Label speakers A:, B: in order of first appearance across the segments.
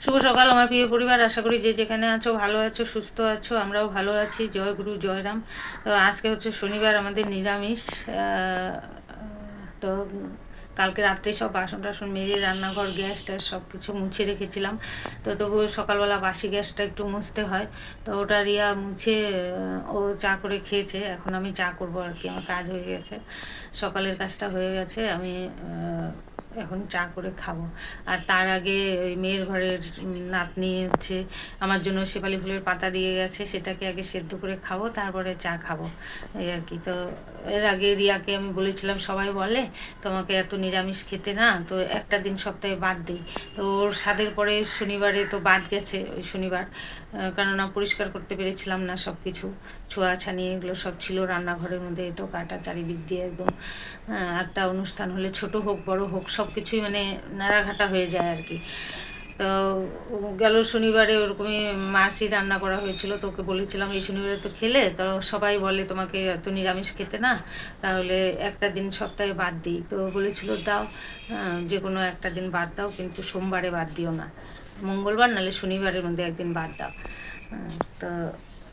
A: শুভ সকাল আমার প্রিয় পরিবার, আশা করি যে যেখানে আছো ভালো আছো, সুস্থ আছো। আমরাও ভালো আছি। জয় গুরু জয়রাম। তো আজকে হচ্ছে শনিবার, আমাদের নিরামিষ। তো কালকে রাত্রে সব বাসন টাসন মেজে রান্নাঘর গ্যাস ট্যাস সব কিছু মুছে রেখেছিলাম। তো তবুও সকালবেলা বাসি গ্যাসটা একটু মুছতে হয়। তো ওটা রিয়া মুছে ও চা করে খেয়েছে। এখন আমি চা করবো আর কি, আমার কাজ হয়ে গেছে, সকালের কাজটা হয়ে গেছে। আমি এখন চা করে খাবো। আর তার আগে ওই মেয়ের ঘরের নাতনি হচ্ছে আমার জন্য শেফালি ফুলের পাতা দিয়ে গেছে, সেটাকে আগে সেদ্ধ করে খাবো, তারপরে চা খাবো, এই আর কি। তো এর আগে রিয়াকে আমি বলেছিলাম, সবাই বলে তোমাকে এত নিরামিষ খেতে না, তো একটা দিন সপ্তাহে বাদ দিই। তো ওর স্বাদের পরে শনিবারে তো বাদ গেছে, ওই শনিবার, কেননা পরিষ্কার করতে পেরেছিলাম না, সব কিছু ছোঁয়া ছানি এগুলো সব ছিল রান্নাঘরের মধ্যে, এটো কাটা চারিদিক দিয়ে একদম। একটা অনুষ্ঠান হলে ছোট হোক বড় হোক সব কিছুই মানে নাড়াঘাটা হয়ে যায় আর কি। তো গেল শনিবারে ওরকমই মাছই রান্না করা হয়েছিল। তো ওকে বলেছিলাম এই শনিবারে তো খেলে, তো সবাই বলে তোমাকে এত নিরামিষ খেতে না, তাহলে একটা দিন সপ্তাহে বাদ দিই। তো বলেছিল দাও, যে কোনো একটা দিন বাদ দাও, কিন্তু সোমবারে বাদ দিও না, মঙ্গলবার নাহলে শনিবারের মধ্যে একদিন বাদ দাও। তো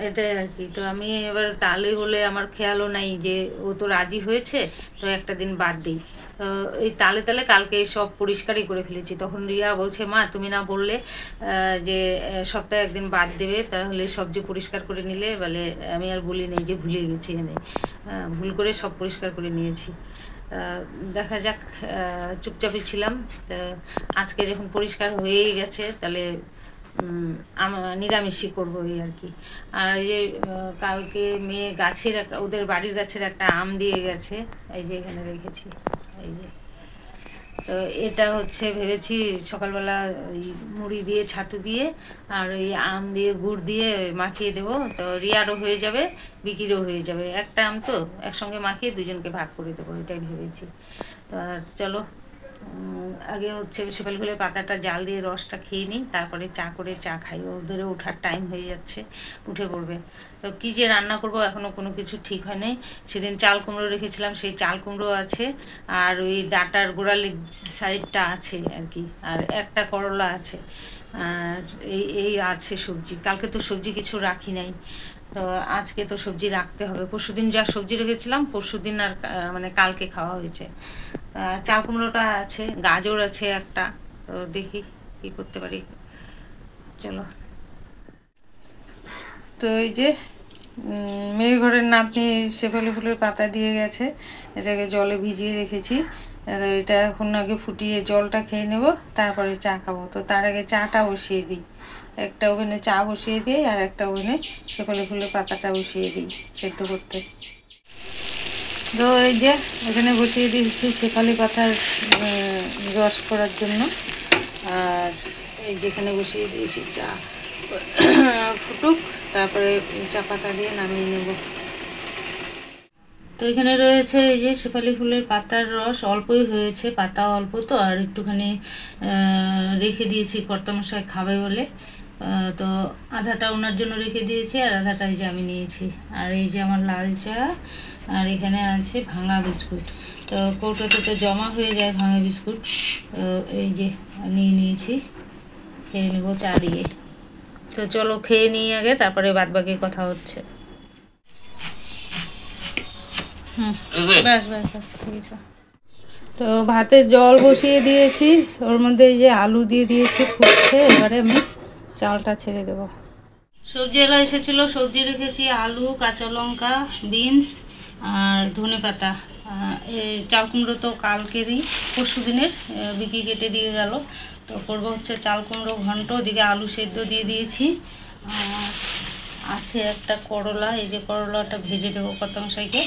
A: এটাই আর কি। তো আমি এবার তালে বলে আমার খেয়ালও নাই যে ও তো রাজি হয়েছে, তো একটা দিন বাদ দিই। তো এই তালে তালে কালকে সব পরিষ্কারই করে ফেলেছি। তখন রিয়া বলছে, মা তুমি না বললে যে সপ্তাহে একদিন বাদ দেবে, তাহলে সবজি পরিষ্কার করে নিলে, বলে আমি আর বলি নেই যে ভুলে গেছি, আমি ভুল করে সব পরিষ্কার করে নিয়েছি। দেখা যাক, চুপচাপই ছিলাম। তা আজকে যখন পরিষ্কার হয়েই গেছে, তাহলে নিরামিষই করবো, এই আর কি। আর এই যে কালকে মেয়ে গাছের একটা, ওদের বাড়ির গাছের একটা আম দিয়ে গেছে, এই যে এখানে রেখেছি, এই যে। তো এটা হচ্ছে ভেবেছি সকালবেলা ওই মুড়ি দিয়ে ছাতু দিয়ে আর ওই আম দিয়ে গুড় দিয়ে মাখিয়ে দেবো, তো রিয়ারও হয়ে যাবে, বিকিরও হয়ে যাবে। একটা আম তো একসঙ্গে মাখিয়ে দুজনকে ভাগ করে দেবো, এটাই ভেবেছি। তো চলো, আগে হচ্ছে শেফালি ফুলের পাতাটা জাল দিয়ে রসটা খেয়ে নিই, তারপরে চা করে চা খাই। ওদেরও ওঠার টাইম হয়ে যাচ্ছে, উঠে পড়বে। তো কী যে রান্না করব এখনও কোনো কিছু ঠিক হয় নাই। সেদিন চাল কুমড়ো রেখেছিলাম, সেই চাল কুমড়ো আছে, আর ওই ডাঁটার গোড়ালি সাইডটা আছে আর কি, আর একটা করলা আছে, আর এই আছে সবজি। কালকে তো সবজি কিছু রাখি নাই, তো আজকে তো সবজি রাখতে হবে। পরশুদিন যা সবজি রেখেছিলাম, পরশুদিন আর মানে কালকে খাওয়া হয়েছে। চাল কুমড়োটা আছে, গাজর আছে একটা, তো দেখি কি করতে পারি। চলো। তো এই যে মেয়ের ঘরের নাতনি শেফালি ফুলের পাতা দিয়ে গেছে, এটাকে জলে ভিজিয়ে রেখেছি। এটা এখন আগে ফুটিয়ে জলটা খেয়ে নেব, তারপরে চা খাবো। তো তার আগে চাটা বসিয়ে দিই, একটা ওভেনে চা বসিয়ে দিই, আর একটা ওভেনে শেফালি ফুলের পাতাটা বসিয়ে দিই সেদ্ধ করতে। তো এই যে এখানে বসিয়ে দিয়েছি শেফালি পাতার রস করার জন্য, আর এই যেখানে বসিয়ে দিয়েছি চা ফুটুক, তারপরে চা পাতা দিয়ে নামিয়ে নেব। তো এখানে রয়েছে এই যে শেফালি ফুলের পাতার রস, অল্পই হয়েছে, পাতা অল্প তো, আর একটুখানি রেখে দিয়েছি কর্তামশাই খাবে বলে। তো আধাটা ওনার জন্য রেখে দিয়েছি, আর আধাটা এই যে আমি নিয়েছি। আর এই যে আমার লাল চা, আর এখানে আছে ভাঙা বিস্কুট। তো কৌটোতে তো জমা হয়ে যায় ভাঙা বিস্কুট, তো এই যে নিয়ে নিয়েছি, খেয়ে নেবো চা দিয়ে। তো চলো খেয়ে নিই আগে, তারপরে বাদবাকি কথা হচ্ছে। ব্যাস ব্যাস ব্যাস ঠিক আছে। তো ভাতে জল বসিয়ে দিয়েছি, ওর মধ্যে এই যে আলু দিয়ে দিয়েছি, ফুটছে। এবারে আমি চালটা ছেড়ে দেবো। সবজিওয়ালা এসেছিলো, সবজি রেখেছি আলু, কাঁচা লঙ্কা, বিনস আর ধনে পাতা। এই চাল কুমড়ো তো কালকেরই, পরশু দিনের, বিকি কেটে দিয়ে গেল। তো করবো হচ্ছে চাল কুমড়ো ঘন্ট, ওদিকে আলু সেদ্ধ দিয়ে দিয়েছি। আর আছে একটা করলা, এই যে করলাটা ভেজে দেবো কতংশাইকে,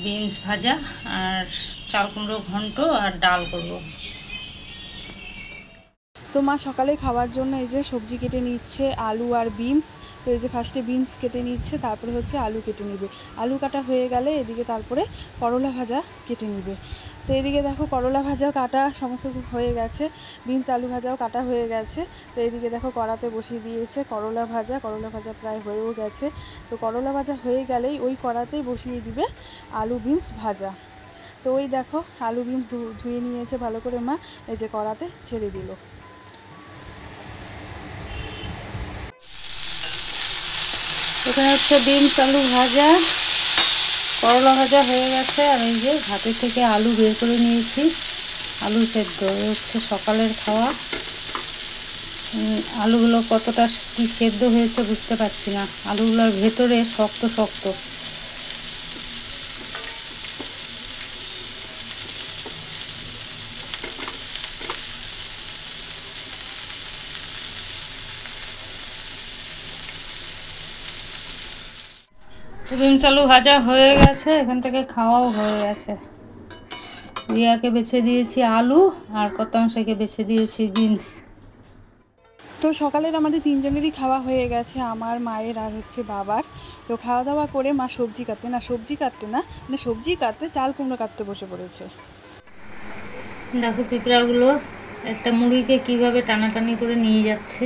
A: বিনস ভাজা, আর চাল কুমড়ো ঘন্ট, আর ডাল করবো।
B: তো মা সকালে খাওয়ার জন্য এই যে সবজি কেটে নিচ্ছে, আলু আর বিনস। তো এই যে ফার্স্টে বিনস কেটে নিচ্ছে, তারপরে হচ্ছে আলু কেটে নেবে। আলু কাটা হয়ে গেলে এদিকে তারপরে করলা ভাজা কেটে নেবে। তো এদিকে দেখো করলা ভাজা কাটা সমস্ত হয়ে গেছে, বিনস আলু ভাজাও কাটা হয়ে গেছে। তো এদিকে দেখো কড়াতে বসিয়ে দিয়েছে করলা ভাজা, করলা ভাজা প্রায় হয়েও গেছে। তো করলা ভাজা হয়ে গেলেই ওই কড়াতেই বসিয়ে দিবে আলু বিনস ভাজা। তো ওই দেখো আলু বিনস ধুয়ে নিয়েছে ভালো করে মা, এই যে কড়াতে ছেড়ে দিল।
A: এখানে হচ্ছে বিনস আলু ভাজা, করলা ভাজা হয়ে গেছে। আর এই যে হাতের থেকে আলু বের করে নিয়েছি, আলু সেদ্ধ। এই হচ্ছে সকালের খাওয়া। আলুগুলো কতটা কি সেদ্ধ হয়েছে বুঝতে পারছি না, আলুগুলোর ভেতরে শক্ত শক্ত। বিনস আলু ভাজা হয়ে গেছে, এখান থেকে খাওয়াও হয়ে গেছে। রিয়াকে বেছে দিয়েছি আলু, আর কতাংশকে বেছে দিয়েছি বিনস।
B: তো সকালের আমাদের তিনজনেরই খাওয়া হয়ে গেছে, আমার, মায়ের আর হচ্ছে বাবার। তো খাওয়া দাওয়া করে মা সবজি কাটতে চাল কুমড়ো কাটতে বসে পড়েছে।
A: দেখো পিঁপড়াগুলো একটা মুড়িকে কিভাবে টানাটানি করে নিয়ে যাচ্ছে।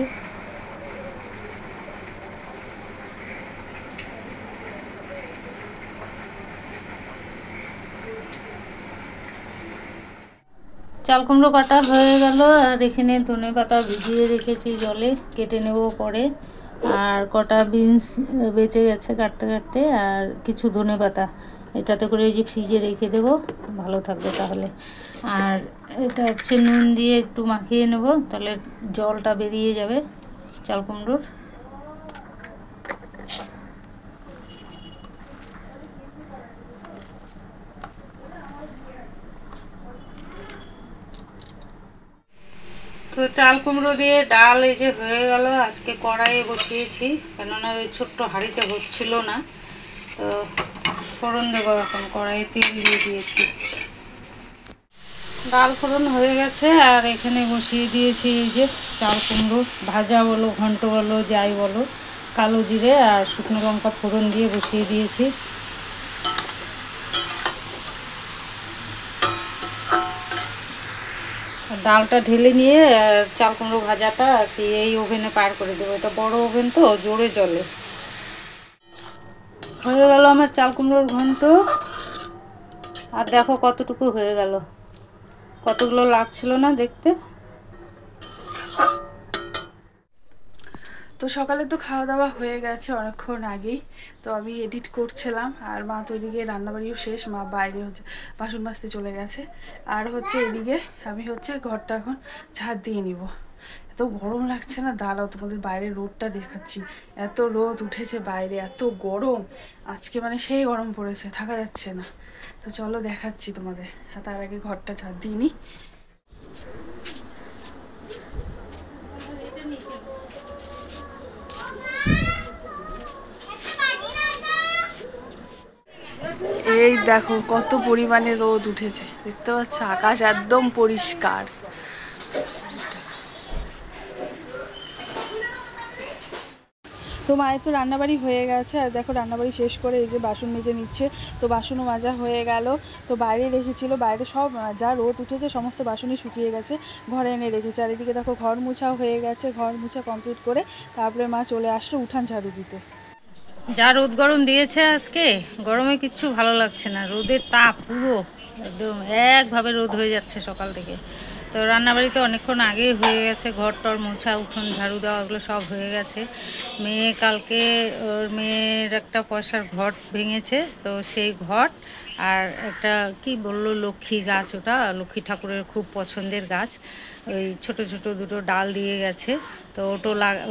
A: চাল কুমড়ো কাটা হয়ে গেল, আর এখানে ধনে পাতা ভিজিয়ে রেখেছি জলে, কেটে নেব পরে। আর কটা বিনস বেঁচে গেছে কাটতে কাটতে, আর কিছু ধনে পাতা এটাতে করে এই যে ফ্রিজে রেখে দেবো, ভালো থাকবে তাহলে। আর এটা হচ্ছে নুন দিয়ে একটু মাখিয়ে নেব, তাহলে জলটা বেরিয়ে যাবে চাল কুমড়োর। তো চাল কুমড়ো দিয়ে ডাল এই যে হয়ে গেল। আজকে কড়াইয়ে বসিয়েছি, কেননা ওই ছোট্ট হাঁড়িতে হচ্ছিল না। তো ফোড়ন দেবো এখন, কড়াইয়ে তেল দিয়ে দিয়েছি। ডাল ফোড়ন হয়ে গেছে, আর এখানে বসিয়ে দিয়েছি এই যে চাল কুমড়ো ভাজা বলো, ঘন্ট বলো, যাই বলো। কালো জিরে আর শুকনো লঙ্কা ফোড়ন দিয়ে বসিয়ে দিয়েছি। ডালটা ঢেলে নিয়ে চাল কুমড়ো ভাজাটা আর কি এই ওভেনে পার করে দেবো। এটা বড় ওভেন তো, জোরে জ্বলে। হয়ে গেল আমার চাল কুমড়োর ঘন্ট। আর দেখো কতটুকু হয়ে গেল, কতগুলো লাগছিল না দেখতে।
B: তো সকালে তো খাওয়া দাওয়া হয়ে গেছে অনেকক্ষণ আগেই। তো আমি এডিট করছিলাম, আর মা তো এদিকে রান্নাবাড়িও শেষ, মা বাইরে হচ্ছে বাসন মাজতে চলে গেছে। আর হচ্ছে এদিকে আমি হচ্ছে ঘরটা এখন ঝাড় দিয়ে নিব। এত গরম লাগছে না, দাঁড়াও তোমাদের বাইরে রোদটা দেখাচ্ছি। এত রোদ উঠেছে বাইরে, এত গরম আজকে, মানে সেই গরম পড়েছে, থাকা যাচ্ছে না। তো চলো দেখাচ্ছি তোমাদের, তার আগে ঘরটা ঝাড় দিয়ে নিই। এই দেখো কত পরিমাণে রোদ উঠেছে, দেখতে পাচ্ছ, আকাশ একদম পরিষ্কার। তো মায়ের তো রান্নাবাড়ি হয়ে গেছে, আর দেখো রান্নাবাড়ি শেষ করে এই যে বাসন মেজে নিচ্ছে। তো বাসনও মাজা হয়ে গেল। তো বাইরে রেখেছিল, বাইরে সব যা রোদ উঠেছে সমস্ত বাসনই শুকিয়ে গেছে, ঘরে এনে রেখেছে। আর এদিকে দেখো ঘর মুছাও হয়ে গেছে, ঘর মুছা কমপ্লিট করে তারপরে মা চলে আসলো উঠান ঝাড়ু দিতে।
A: যা রোদ গরম দিয়েছে আজকে, গরমে কিচ্ছু ভালো লাগছে না, রোদের তাপ পুরো একদম একভাবে রোদ হয়ে যাচ্ছে সকাল থেকে। তো রান্নাবাড়িতে অনেকক্ষণ আগেই হয়ে গেছে, ঘর টর মোছা, উঠোন ঝাড়ু দেওয়া, ওগুলো সব হয়ে গেছে। মেয়ে কালকে ওর মেয়ের একটা পয়সার ঘট ভেঙেছে, তো সেই ঘট আর একটা কি বললো লক্ষ্মী গাছ, ওটা লক্ষ্মী ঠাকুরের খুব পছন্দের গাছ, ওই ছোট ছোট দুটো ডাল দিয়ে গেছে। তো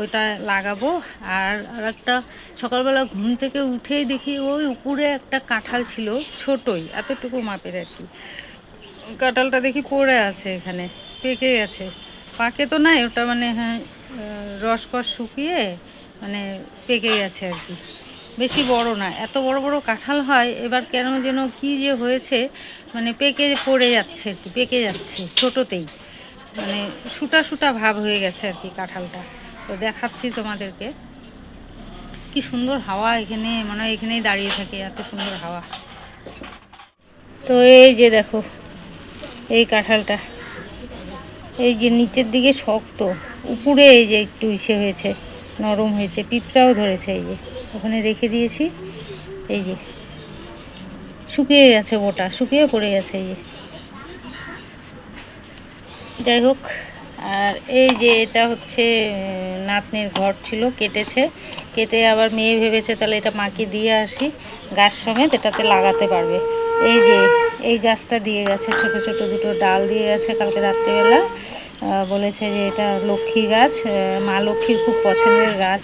A: ওইটা লাগাবো। আর একটা সকালবেলা ঘুম থেকে উঠেই দেখি ওই উপরে একটা কাঁঠাল ছিল, ছোটই এতটুকু মাপের আর কি। কাঁঠালটা দেখি পড়ে আছে, এখানে পেকে গেছে। পাকে তো নাই ওটা, মানে হ্যাঁ রসকস শুকিয়ে মানে পেকে গেছে আর কি। বেশি বড় না, এত বড় বড় কাঁঠাল হয়, এবার কেন যেন কি যে হয়েছে, মানে পেকে পড়ে যাচ্ছে আর কি, পেকে যাচ্ছে ছোটোতেই, মানে শুটা শুটা ভাব হয়ে গেছে আর কি কাঁঠালটা। তো দেখাচ্ছি তোমাদেরকে, কি সুন্দর হাওয়া এখানে, মানে এখানেই দাঁড়িয়ে থাকে, এত সুন্দর হাওয়া। তো এই যে দেখো এই কাঁঠালটা, এই যে নিচের দিকে শক্ত, উপরে এই যে একটু ইসে হয়েছে, নরম হয়েছে, পিঁপড়াও ধরেছে। এই যে ওখানে রেখে দিয়েছি, এই যে শুকিয়ে গেছে, ওটা শুকিয়ে পড়ে গেছে এই যে। যাই হোক, আর এই যে এটা হচ্ছে নাতনির ঘর ছিল, কেটেছে। কেটে আবার মেয়ে ভেবেছে তাহলে এটা মাকে দিয়ে আসি, গাছ সমেত এটাতে লাগাতে পারবে। এই যে এই গাছটা দিয়ে গেছে, ছোট ছোট দুটো ডাল দিয়ে গেছে কালকে রাত্রিবেলা। বলেছে যে এটা লক্ষ্মী গাছ, মা লক্ষ্মীর খুব পছন্দের গাছ,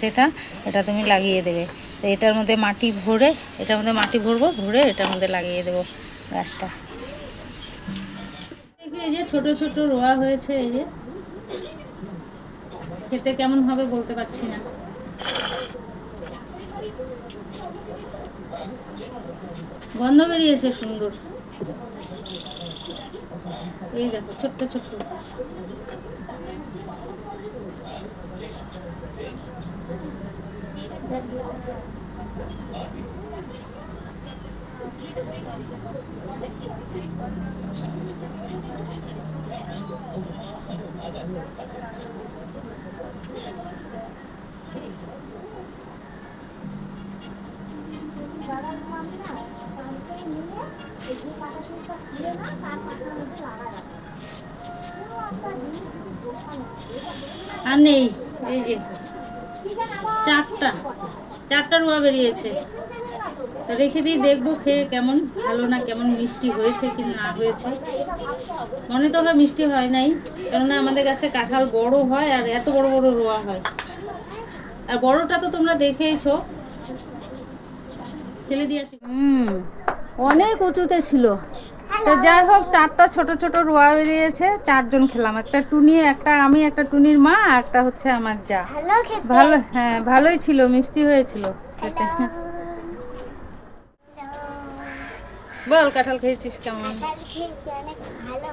A: এটা তুমি লাগিয়ে দেবে। তো এটার মধ্যে মাটি ভরে, এটার মধ্যে মাটি ভরবো, ভরে এটার মধ্যে লাগিয়ে দেবো গাছটা। এই যে ছোট ছোট রোয়া হয়েছে, এই যে খেতে কেমন হবে বলতে পারছি না। গন্ধ বেরিয়েছে সুন্দর। এই দেখো ছোট্ট ছোট্ট। আর নেই, এই যে চারটা রোয়া বেরিয়েছে। রেখে দিই, দেখবো খেয়ে কেমন, ভালো না কেমন, মিষ্টি হয়েছে কি না হয়েছে। মনে তো হয় মিষ্টি হয় নাই, কেননা আমাদের গাছে কাঁঠাল বড় হয় আর এত বড় বড় রোয়া হয়। আর বড়টা তো তোমরা দেখেইছো, ফেলে দিয়ে আসি। অনেক উঁচুতে ছিল। তো যাই হোক, চারটা ছোট ছোট রোয়া বেরিয়েছে, চারজন খেলাম। একটা টুনি, একটা আমি, একটা টুনির মা, একটা হচ্ছে আমার যা। ভালো, হ্যাঁ ভালোই ছিল, মিষ্টি হয়েছিল খেতে। বল কাঁঠাল খেয়েছিস কেমন?
C: অনেক ভালো।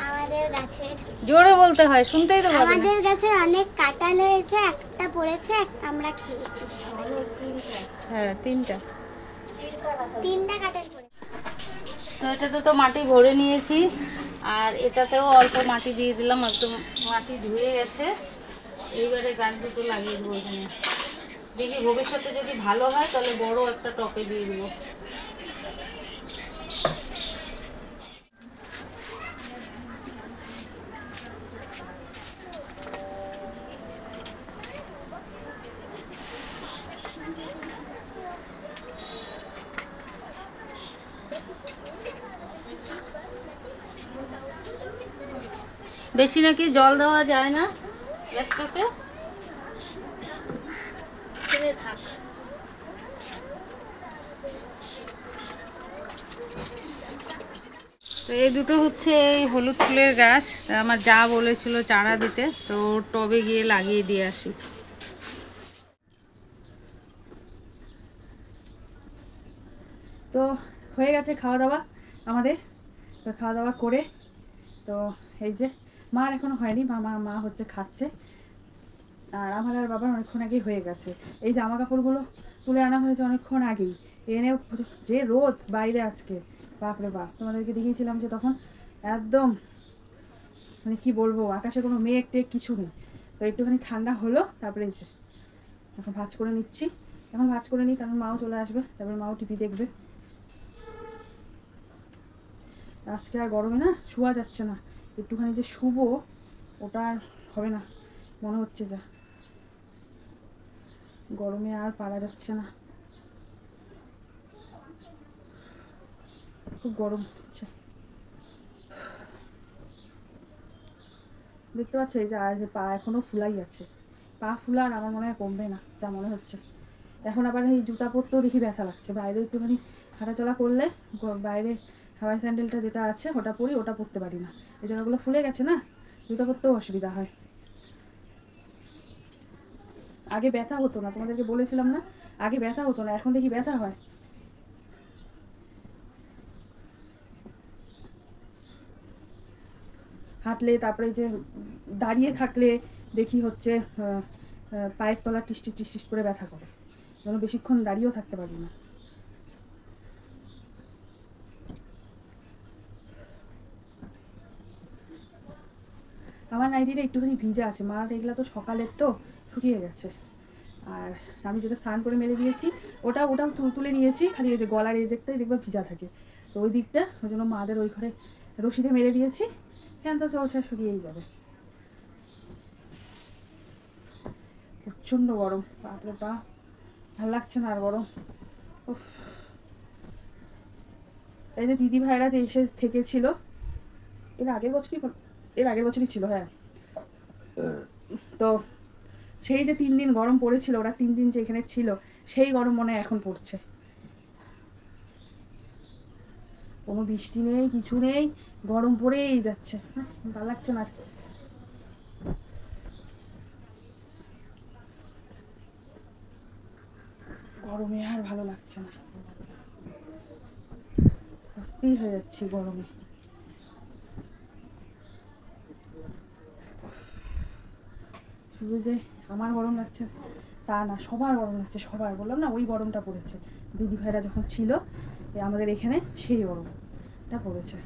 C: আমাদের গাছে
A: জোরে বলতে হয়, শুনতেই তো পাবে না।
C: আমাদের গাছে অনেক কাঁঠাল হয়েছে, একটা পড়েছে, আমরা খেয়েছি।
A: হ্যাঁ, তিনটা
C: কাঁঠাল পড়েছে।
A: তো এটাতে তো মাটি ভরে নিয়েছি, আর এটাতেও অল্প মাটি দিয়ে দিলাম, একদম মাটি ধুয়ে গেছে। এইবারে গাছ দুটো লাগিয়ে দেবো এখানে। দেখি ভবিষ্যতে যদি ভালো হয় তাহলে বড় একটা টবে দিয়ে দেবো। বেশি নাকি জল দেওয়া যায় না গাছটাতে, থাক। তো এই দুটো হচ্ছে এই হলুদ ফুলের গাছ, আমার যা বলেছিল চারা দিতে, তো টবে গিয়ে লাগিয়ে দিয়ে আসি।
B: তো হয়ে গেছে খাওয়া দাওয়া আমাদের। তো খাওয়া দাওয়া করে, তো এই যে মার এখনো হয়নি, মা হচ্ছে খাচ্ছে। আর আমার আর বাবার অনেকক্ষণ আগেই হয়ে গেছে। এই জামা কাপড়গুলো তুলে আনা হয়েছে অনেকক্ষণ আগেই, এনে যে রোদ বাইরে আজকে, বাপরে বাপ। তোমাদেরকে দেখিয়েছিলাম যে তখন একদম মানে কি বলবো, আকাশে কোনো মেঘ টেঘ কিছু নেই। তো একটুখানি ঠান্ডা হলো, তারপরে এই যে এখন ভাঁজ করে নিচ্ছি। এখন ভাঁজ করে নিই, কারণ মাও চলে আসবে, তারপরে মাও টিভি দেখবে। আজকে আর গরমে না শোয়া যাচ্ছে না, একটুখানি যে শুবো ওটা আর হবে না মনে হচ্ছে, যা গরমে আর পারা যাচ্ছে না, খুব গরম হচ্ছে। দেখতে পাচ্ছ এই যে পা এখনো ফুলাই আছে, পা ফুলার আমার মনে হয় কমবে না যা মনে হচ্ছে। এখন আবার এই জুতা পরতেও দেখি ব্যথা লাগছে, বাইরে একটুখানি হাঁটাচলা করলে বাইরে হাওয়াই স্যান্ডেলটা যেটা আছে ওটা পরি, ওটা পরতে পারি না, এই জায়গাগুলো ফুলে গেছে না, জুতা পরতেও অসুবিধা হয়। আগে ব্যথা হতো না, তোমাদেরকে বলেছিলাম না আগে ব্যথা হতো না, এখন দেখি ব্যথা হয়। হাঁটলে, তারপরে যে দাঁড়িয়ে থাকলে দেখি হচ্ছে পায়ের তলা টিসটিস টিসটিস করে ব্যথা করে, যেন বেশিক্ষণ দাঁড়িয়েও থাকতে পারি না। আমার নাইটিটা একটুখানি ভিজা আছে, মার এগুলো তো সকালের তো শুকিয়ে গেছে। আর আমি যেটা স্নান করে মেরে দিয়েছি ওটাও তুলে নিয়েছি, খালি এই যে গলার এই দিকটাই দেখবে ভিজা থাকে, তো ওই দিকটা ওই জন্য মাদের ওই ঘরে রশিদে মেরে দিয়েছি। ফ্যান তো চলছে, শুকিয়েই যাবে। প্রচণ্ড গরম, বাপরে বাপ, ভালো লাগছে না আর গরম। উফ। এই যে দিদি ভাইরা যে এসে থেকেছিল এর আগের বছরই ছিল, হ্যাঁ। তো সেই যে 3 দিন গরম পড়েছিল, ওরা 3 দিন যে এখানে ছিল সেই গরম মনে হয় এখন পড়ছে। কোনো বৃষ্টি নেই, কিছু নেই, গরম পড়েই যাচ্ছে, ভালো লাগছে না। গরমে আর ভালো লাগছে না, অস্থির হয়ে যাচ্ছি গরমে। শুধু যে আমার গরম লাগছে তা না, সবার গরম লাগছে, সবার। বললাম না ওই গরমটা পড়েছে দিদি ভাইরা যখন ছিল আমাদের এখানে, সেই গরমটা পড়েছে।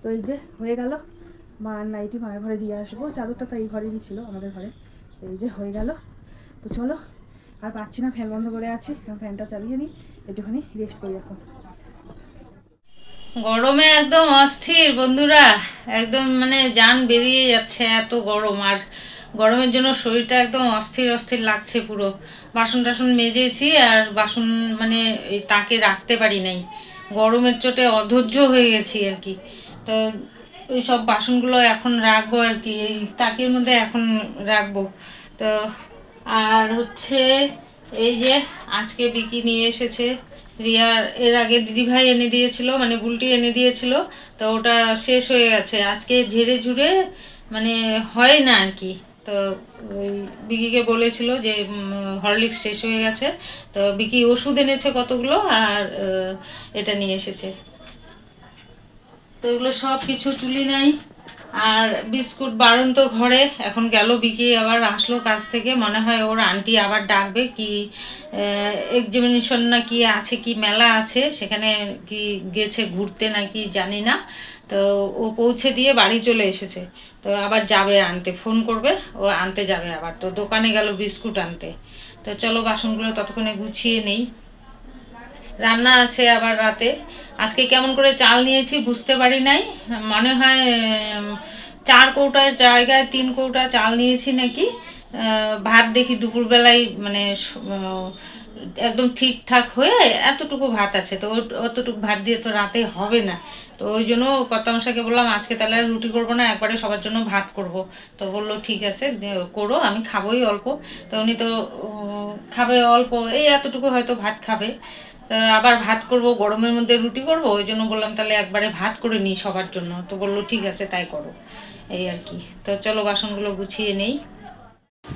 B: তো এই যে হয়ে গেল, মার নাইটি মায়ের ঘরে দিয়ে আসবো, চাদরটা তো এই ঘরেরই ছিল আমাদের ঘরে। এই যে হয়ে গেল। তো চলো, আর পাচ্ছি না, ফ্যান বন্ধ করে আছি, ফ্যানটা চালিয়ে নিই, একটুখানি রেস্ট করি এখন।
A: গরমে একদম অস্থির বন্ধুরা, একদম মানে জান বেরিয়ে যাচ্ছে, এত গরম। আর গরমের জন্য শরীরটা একদম অস্থির অস্থির লাগছে পুরো। বাসন টাসন মেজেছি, আর বাসন মানে এই তাকে রাখতে পারি নাই, গরমের চোটে অধৈর্য হয়ে গেছি আর কি। তো ওই সব বাসনগুলো এখন রাখবো আর কি, এই তাকের মধ্যে এখন রাখবো। তো আর হচ্ছে এই যে আজকে বিকি নিয়ে এসেছে, রিয়ার এর আগে দিদিভাই এনে দিয়েছিল, মানে বুলটি এনে দিয়েছিল, তো ওটা শেষ হয়ে গেছে আজকে, ঝেড়ে ঝুড়ে মানে হয় না আর কি। তো ওই বিকিকে বলেছিল যে হরলিক্স শেষ হয়ে গেছে, তো বিকি ওষুধ এনেছে কতগুলো, আর এটা নিয়ে এসেছে। তো এগুলো সব কিছু তুলি নাই। আর বিস্কুট বারণ তো ঘরে, এখন গেল বিকি, আবার আসলো কাজ থেকে, মনে হয় ওর আন্টি আবার ডাকবে কি এক্সামিনেশন না কি আছে, কি মেলা আছে সেখানে কি গেছে ঘুরতে নাকি জানি না। তো ও পৌঁছে দিয়ে বাড়ি চলে এসেছে, তো আবার যাবে আনতে, ফোন করবে, ও আনতে যাবে আবার। তো দোকানে গেল বিস্কুট আনতে। তো চলো বাসনগুলো ততক্ষণে গুছিয়ে নেই, রান্না আছে আবার রাতে। আজকে কেমন করে চাল নিয়েছি বুঝতে পারি নাই, মনে হয় 4 কৌটার জায়গায় 3 কৌটা চাল নিয়েছি নাকি। ভাত দেখি দুপুরবেলায় মানে একদম ঠিকঠাক হয়ে এতটুকু ভাত আছে, তো অতটুকু ভাত দিয়ে তো রাতে হবে না। তো ওই জন্য কর্তামশাকে বললাম আজকে তাহলে আর রুটি করবো না, একবারে সবার জন্য ভাত করব। তো বললো ঠিক আছে করো, আমি খাবোই অল্প। তো উনি তো খাবে অল্প, এই এতটুকু হয়তো ভাত খাবে। আবার ভাত করব, গরমের মধ্যে রুটি করব, ওই জন্য বললাম তাহলে একবারে ভাত করে নিই সবার জন্য। তো বললো ঠিক আছে তাই করো, এই আর কি। তো চলো বাসনগুলো গুছিয়ে নেই।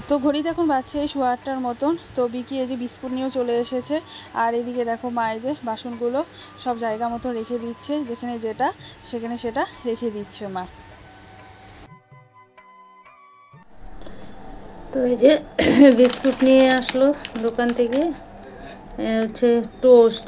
B: তো ঘড়িতে এখন বাজছে 8:15 মতন। তো বিকি এই যে বিস্কুট নিয়েও চলে এসেছে, আর এদিকে দেখো মা এই যে বাসনগুলো সব জায়গা মতো রেখে দিচ্ছে, যেখানে যেটা সেখানে সেটা রেখে দিচ্ছে মা।
A: তো এই যে বিস্কুট নিয়ে আসলো দোকান থেকে, হচ্ছে টোস্ট।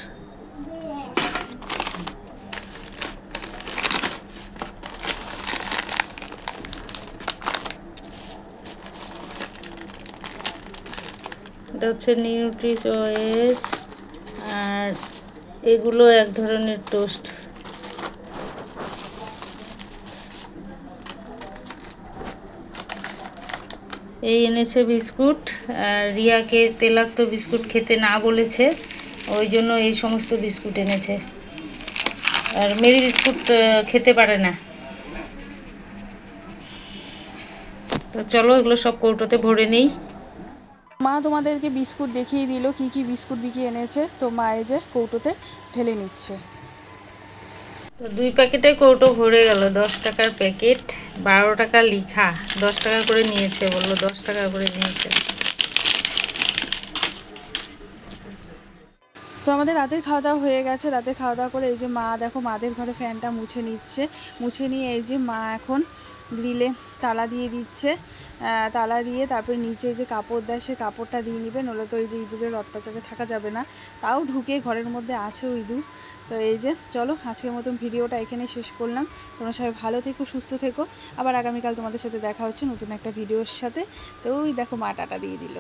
A: এটা হচ্ছে নিউট্রি চয়েস, আর এগুলো এক ধরনের টোস্ট। এই এনেছে বিস্কুট, আর রিয়াকে তেলাক্ত বিস্কুট খেতে না বলেছে, ওই জন্য এই সমস্ত বিস্কুট এনেছে। আর মেরি বিস্কুট খেতে পারে না। তো চলো এগুলো সব কৌটোতে ভরে নিই।
B: মা তোমাদেরকে বিস্কুট দেখিয়ে দিল কি কি বিস্কুট বিকি এনেছে। তো মা এই যে কৌটোতে ঢেলে নিচ্ছে।
A: তো 2 প্যাকেটে কৌটো ভরে গেল, 10 টাকার প্যাকেট, 12 টাকা লিখা, 10 টাকা করে নিয়েছে, বললো 10 টাকা করে নিয়েছে।
B: তো আমাদের রাতের খাওয়া দাওয়া হয়ে গেছে। রাতে খাওয়া দাওয়া করে এই যে মা দেখো মাদের ঘরে ফ্যানটা মুছে নিচ্ছে। মুছে নিয়ে এই যে মা এখন গ্রিলে তালা দিয়ে দিচ্ছে। তালা দিয়ে তারপরে নিচে যে কাপড় দেয় সে কাপড়টা দিয়ে নেবে, নলে তো এই যে ইঁদুরের অত্যাচারে থাকা যাবে না। তাও ঢুকে ঘরের মধ্যে আছেও ইঁদুর। তো এই যে চলো আজকের মতন ভিডিওটা এখানে শেষ করলাম। তোমরা সবাই ভালো থেকো, সুস্থ থেকো। আবার আগামীকাল তোমাদের সাথে দেখা হচ্ছে নতুন একটা ভিডিওর সাথে। তো ওই দেখো মা টাটা দিয়ে দিল।